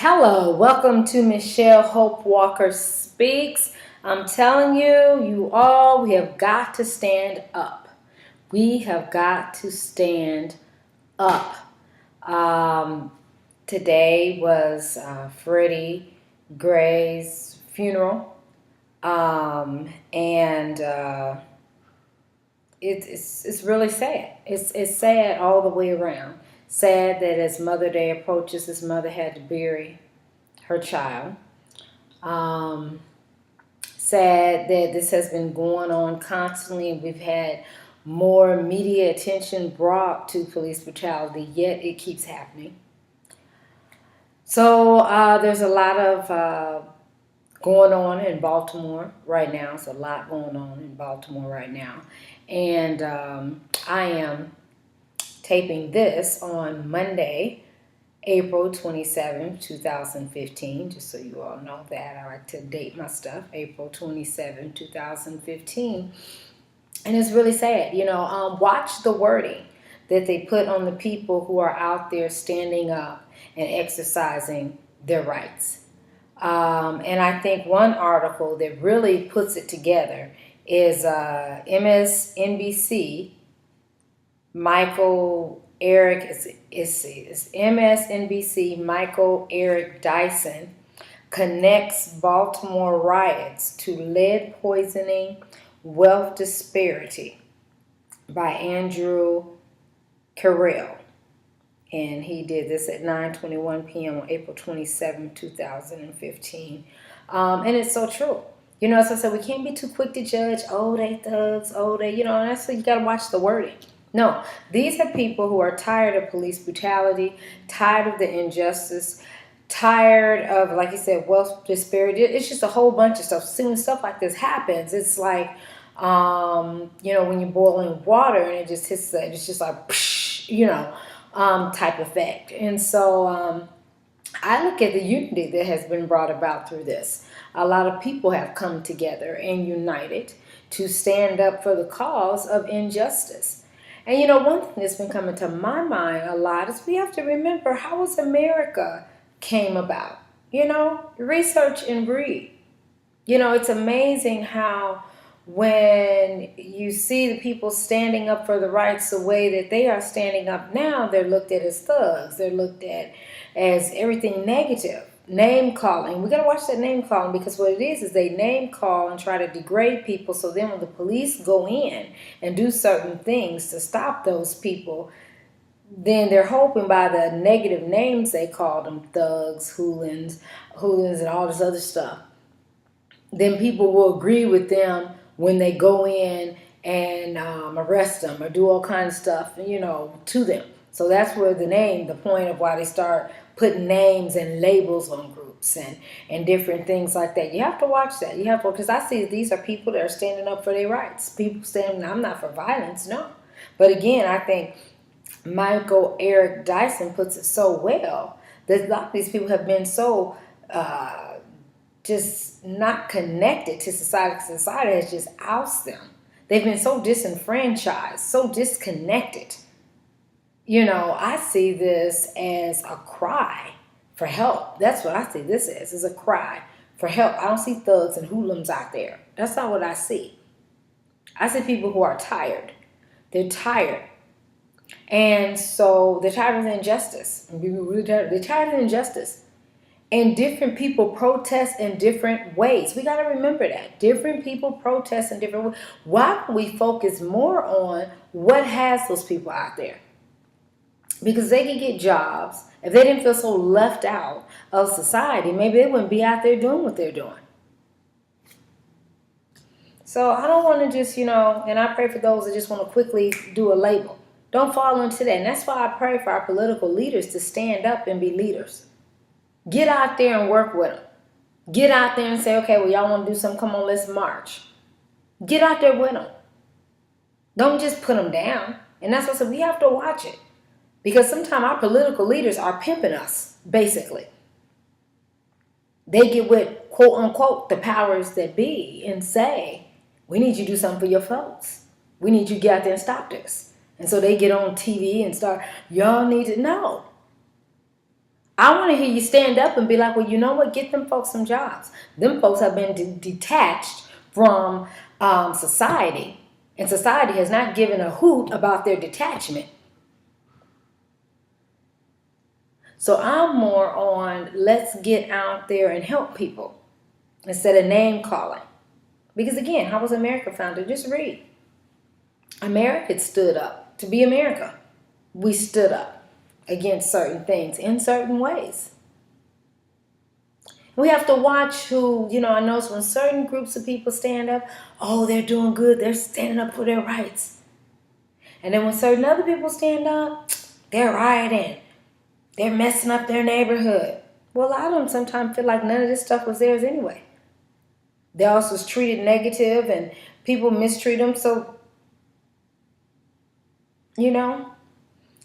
Hello, welcome to Michelle Hope Walker Speaks. I'm telling you all, we have got to stand up. We have got to stand up. Today was Freddie Gray's funeral, and it's really sad. It's sad all the way around. Sad that as Mother Day approaches, his mother had to bury her child. Um, Sad that this has been going on constantly. We've had more media attention brought to police brutality, yet it keeps happening. So there's a lot of going on in Baltimore right now. There's a lot going on in Baltimore right now. And I am taping this on Monday, April 27th, 2015, just so you all know that. I like to date my stuff, April 27th, 2015. And it's really sad. Watch the wording that they put on the people who are out there standing up and exercising their rights. And I think one article that really puts it together is MSNBC, Michael Eric, it's MSNBC, Michael Eric Dyson connects Baltimore riots to lead poisoning, wealth disparity by Andrew Carell. And he did this at 9:21 p.m. on April 27, 2015. And it's so true. As I said, we can't be too quick to judge, oh, they thugs, oh, and that's why you got to watch the wording. No, these are people who are tired of police brutality, tired of the injustice, tired of, like you said, wealth disparity. It's just a whole bunch of stuff. See, when stuff like this happens, it's like, when you're boiling water and it just hits, it's just like, type effect. And so I look at the unity that has been brought about through this. A lot of people have come together and united to stand up for the cause of injustice. And one thing that's been coming to my mind a lot is we have to remember how was America came about. Research and read. It's amazing how when you see the people standing up for the rights the way that they are standing up now, they're looked at as thugs. They're looked at as everything negative. Name calling. We got to watch that name calling, because what it is they name call and try to degrade people. So then when the police go in and do certain things to stop those people, then they're hoping by the negative names they call them, thugs, hooligans, and all this other stuff, then people will agree with them when they go in and arrest them or do all kinds of stuff, to them. So that's where the point of why they start putting names and labels on groups and different things like that. You have to watch that. Because I see these are people that are standing up for their rights. People saying, I'm not for violence, no. But again, I think Michael Eric Dyson puts it so well that a lot of these people have been so just not connected to society. Society has just ousted them. They've been so disenfranchised, so disconnected. I see this as a cry for help. That's what I see this as, is a cry for help. I don't see thugs and hoodlums out there. That's not what I see. I see people who are tired. They're tired. And so they're tired of the injustice. They're tired of the injustice. And different people protest in different ways. We got to remember that. Different people protest in different ways. Why don't we focus more on what has those people out there? Because they could get jobs. If they didn't feel so left out of society, maybe they wouldn't be out there doing what they're doing. So I don't want to just, and I pray for those that just want to quickly do a label. Don't fall into that. And that's why I pray for our political leaders to stand up and be leaders. Get out there and work with them. Get out there and say, okay, well, y'all want to do something? Come on, let's march. Get out there with them. Don't just put them down. And that's what I said, we have to watch it. Because sometimes our political leaders are pimping us, basically. They get with, quote unquote, the powers that be and say, we need you to do something for your folks. We need you to get out there and stop this. And so they get on TV and start, y'all need to know. I want to hear you stand up and be like, well, you know what? Get them folks some jobs. Them folks have been detached from society, and society has not given a hoot about their detachment. So I'm more on let's get out there and help people instead of name calling. Because again, how was America founded? Just read. America stood up to be America. We stood up against certain things in certain ways. We have to watch who, I notice when certain groups of people stand up, oh, they're doing good. They're standing up for their rights. And then when certain other people stand up, they're rioting. They're messing up their neighborhood. Well, I don't sometimes feel like none of this stuff was theirs anyway. They also was treated negative and people mistreat them. So,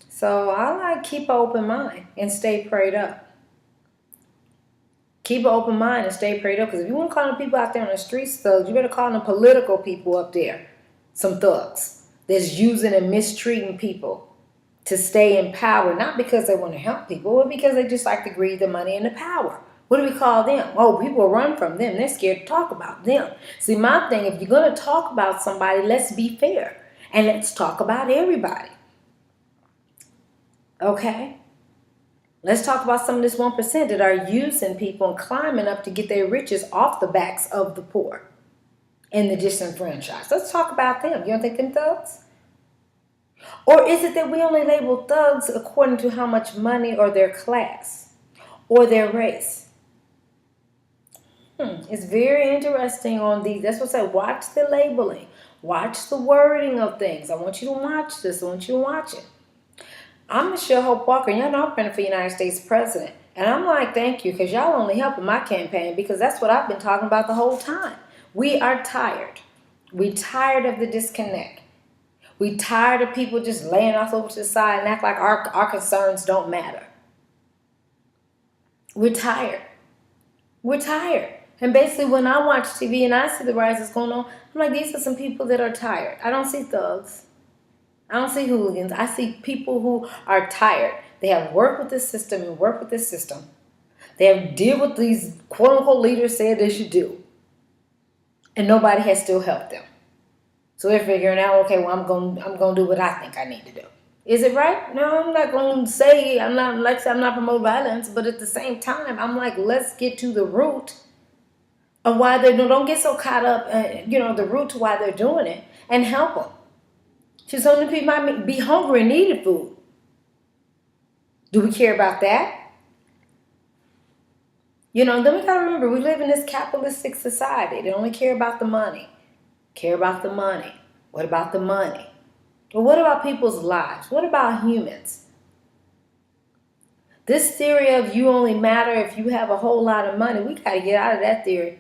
So I like keep an open mind and stay prayed up. Keep an open mind and stay prayed up. Because if you want to call the people out there on the streets thugs, you better call the political people up there some thugs that's using and mistreating people to stay in power. Not because they want to help people, but because they just like the greed, the money, and the power. What do we call them? Oh, people run from them. They're scared to talk about them. See, my thing, if you're going to talk about somebody, let's be fair. And let's talk about everybody. Okay? Let's talk about some of this 1% that are using people and climbing up to get their riches off the backs of the poor and the disenfranchised. Let's talk about them. You don't think them thugs? Or is it that we only label thugs according to how much money or their class or their race? It's very interesting on these. That's what I say. Watch the labeling. Watch the wording of things. I want you to watch this. I want you to watch it. I'm Michelle Hope Walker, and y'all know I'm running for United States President. And I'm like, thank you, because y'all only helping my campaign, because that's what I've been talking about the whole time. We are tired. We tired of the disconnect. We tired of people just laying us over to the side and act like our concerns don't matter. We're tired. We're tired. And basically, when I watch TV and I see the riots that's going on, I'm like, these are some people that are tired. I don't see thugs. I don't see hooligans. I see people who are tired. They have worked with this system and worked with this system. They have dealt with these quote-unquote leaders said they should do. And nobody has still helped them. So they're figuring out, okay, well, I'm going to do what I think I need to do. Is it right? No, I'm not going to say, I'm not promoting violence, but at the same time, I'm like, let's get to the root of why they don't get so caught up, the root to why they're doing it, and help them. So many people might be hungry and needing food. Do we care about that? Then we got to remember, we live in this capitalistic society. They only care about the money. Care about the money. What about the money? Well, what about people's lives? What about humans? This theory of you only matter if you have a whole lot of money, we got to get out of that theory.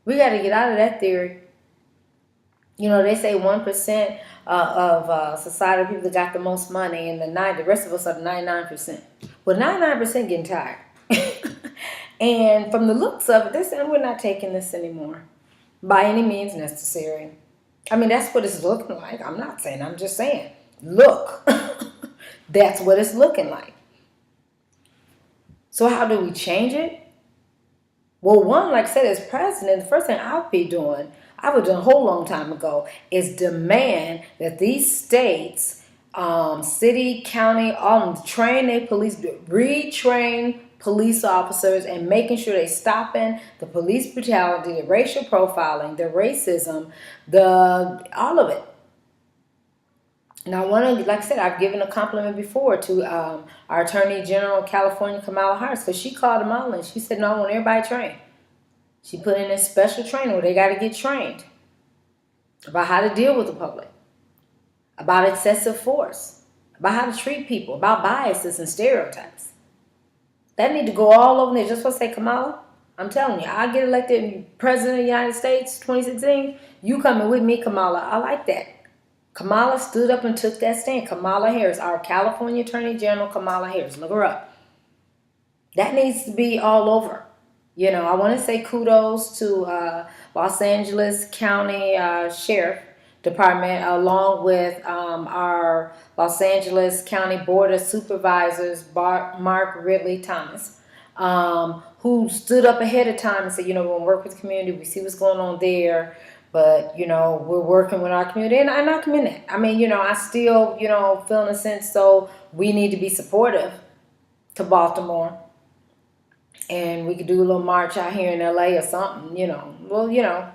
We got to get out of that theory. They say 1% of society people that got the most money, and the rest of us are the 99%. Well, 99% getting tired. And from the looks of it, they're saying we're not taking this anymore by any means necessary. I mean, that's what it's looking like. I'm not saying, I'm just saying, look, that's what it's looking like. So how do we change it? Well, one, like I said, as president, the first thing I would do a whole long time ago, is demand that these states, city, county, train their police, retrain police officers, and making sure they stopping the police brutality, the racial profiling, the racism, all of it. And I want to, like I said, I've given a compliment before to our Attorney General of California, Kamala Harris, because she called them all and she said, no, I want everybody trained. She put in this special training where they got to get trained about how to deal with the public, about excessive force, about how to treat people, about biases and stereotypes. That need to go all over there. Just want to say, Kamala, I'm telling you, I'll get elected President of the United States 2016. You coming with me, Kamala. I like that. Kamala stood up and took that stand. Kamala Harris, our California Attorney General, Kamala Harris. Look her up. That needs to be all over. I want to say kudos to Los Angeles County Sheriff, Department, along with our Los Angeles County Board of Supervisors, Mark Ridley Thomas, who stood up ahead of time and said, we're going to work with the community. We see what's going on there. But, we're working with our community. And I commend that. I mean, I still, feel in a sense, so we need to be supportive to Baltimore. And we could do a little march out here in LA or something,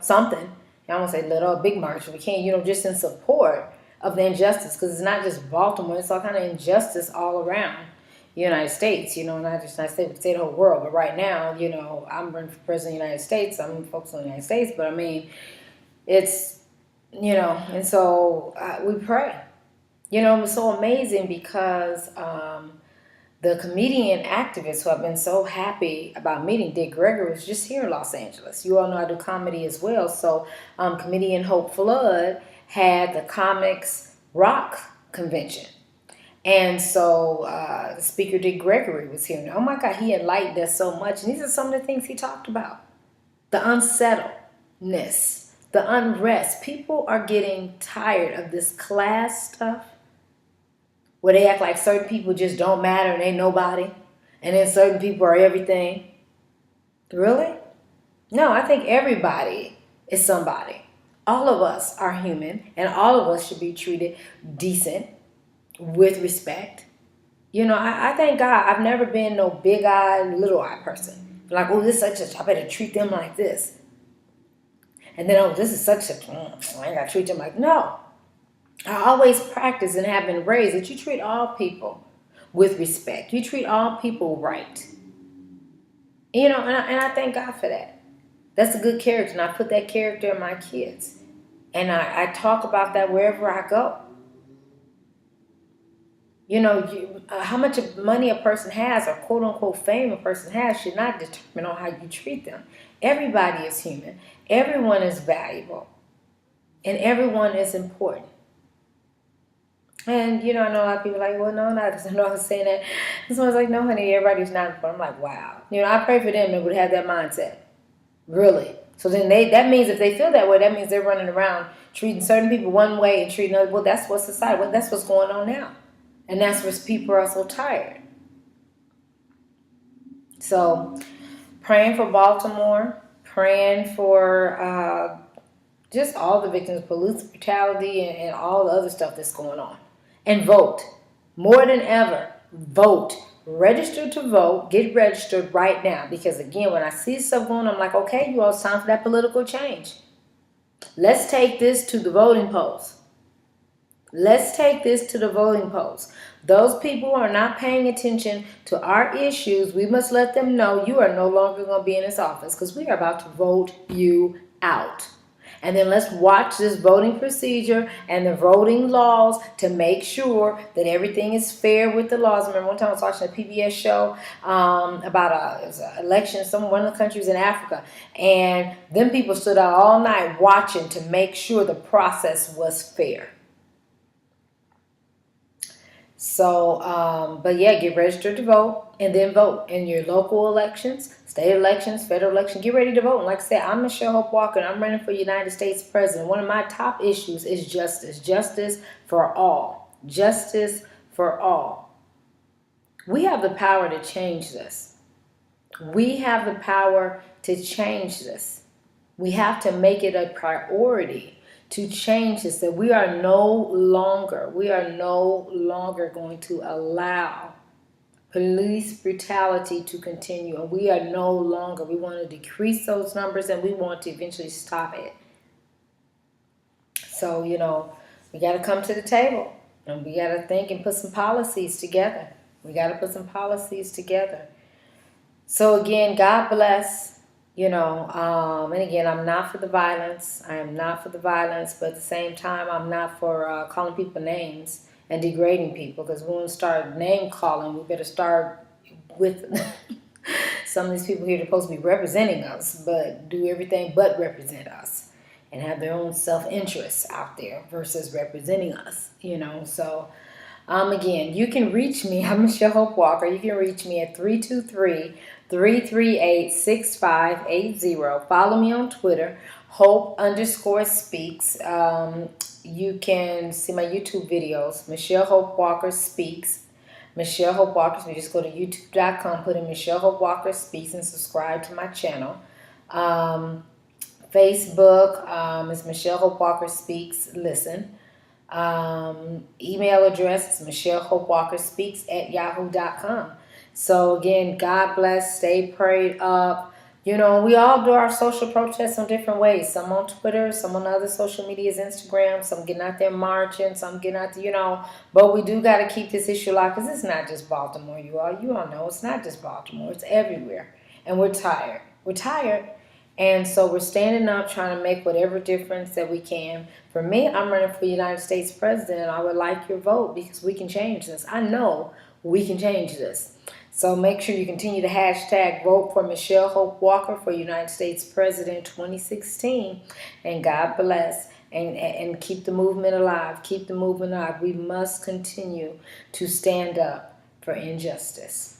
something. I won't say little, a big march. We can't, just in support of the injustice. Because it's not just Baltimore. It's all kind of injustice all around the United States. Not just the United States, we could say the whole world. But right now, I'm running for president of the United States. I'm focused on the United States. But, I mean, it's, and so we pray. It was so amazing because the comedian activists who have been so happy about meeting Gregory was just here in Los Angeles. You all know I do comedy as well. So comedian Hope Flood had the Comics Rock convention. And so the speaker Gregory was here. And oh my God, he enlightened us so much. And these are some of the things he talked about. The unsettledness, the unrest. People are getting tired of this class stuff, where they act like certain people just don't matter and ain't nobody, and then certain people are everything. Really? No, I think everybody is somebody. All of us are human, and all of us should be treated decent, with respect. I thank God I've never been no big-eyed, little-eyed person. Like, oh, this is such a, I better treat them like this. And then, oh, this is such a, I ain't got to treat them like, no. I always practice and have been raised that you treat all people with respect. You treat all people right. And I thank God for that. That's a good character, and I put that character in my kids. And I talk about that wherever I go. How much money a person has or quote-unquote fame a person has should not determine on how you treat them. Everybody is human. Everyone is valuable. And everyone is important. And, I know a lot of people are like, well, no, not because I know I was saying that. And someone's like, no, honey, everybody's not important. I'm like, wow. I pray for them that would have that mindset. Really. So then that means if they feel that way, that means they're running around treating certain people one way and treating others. Well, that's what society, that's what's going on now. And that's where people are so tired. So praying for Baltimore, praying for just all the victims of police brutality and all the other stuff that's going on. And vote. More than ever, vote. Register to vote. Get registered right now. Because again, when I see stuff going on, I'm like, okay, you all, it's time for that political change. Let's take this to the voting polls. Let's take this to the voting polls. Those people who are not paying attention to our issues, we must let them know you are no longer going to be in this office because we are about to vote you out. And then let's watch this voting procedure and the voting laws to make sure that everything is fair with the laws. I remember one time I was watching a PBS show about it was an election in one of the countries in Africa. And them people stood out all night watching to make sure the process was fair. So, but yeah, get registered to vote and then vote in your local elections, state elections, federal elections. Get ready to vote. And like I said, I'm Michelle Hope Walker and I'm running for United States President. One of my top issues is justice. Justice for all. Justice for all. We have the power to change this. We have the power to change this. We have to make it a priority to change this, that we are no longer going to allow police brutality to continue. And we want to decrease those numbers and we want to eventually stop it. So, we got to come to the table and we got to think and put some policies together. So again, God bless. And again, I'm not for the violence. I am not for the violence, but at the same time, I'm not for calling people names and degrading people. Because when we start name calling, we better start with some of these people here that are supposed to be representing us, but do everything but represent us and have their own self-interests out there versus representing us. So again, you can reach me. I'm Michelle Hope Walker. You can reach me at 323-338-6580. Follow me on Twitter, Hope_speaks. You can see my YouTube videos, Michelle Hope Walker Speaks. Michelle Hope Walker, so you just go to youtube.com, put in Michelle Hope Walker Speaks and subscribe to my channel. Facebook is Michelle Hope Walker Speaks, listen. Email address is Michelle Hope Walker Speaks at yahoo.com. So again, God bless, stay prayed up. You know, we all do our social protests in different ways. Some on Twitter, some on other social medias, Instagram, some getting out there marching, some getting out there, you know. But we do got to keep this issue alive because it's not just Baltimore, you all. You all know it's not just Baltimore. It's everywhere. And we're tired. We're tired. And so we're standing up trying to make whatever difference that we can. For me, I'm running for United States President. I would like your vote because we can change this. I know we can change this. So make sure you continue to hashtag vote for Michelle Hope Walker for United States President 2016. And God bless. And keep the movement alive. Keep the movement alive. We must continue to stand up for injustice.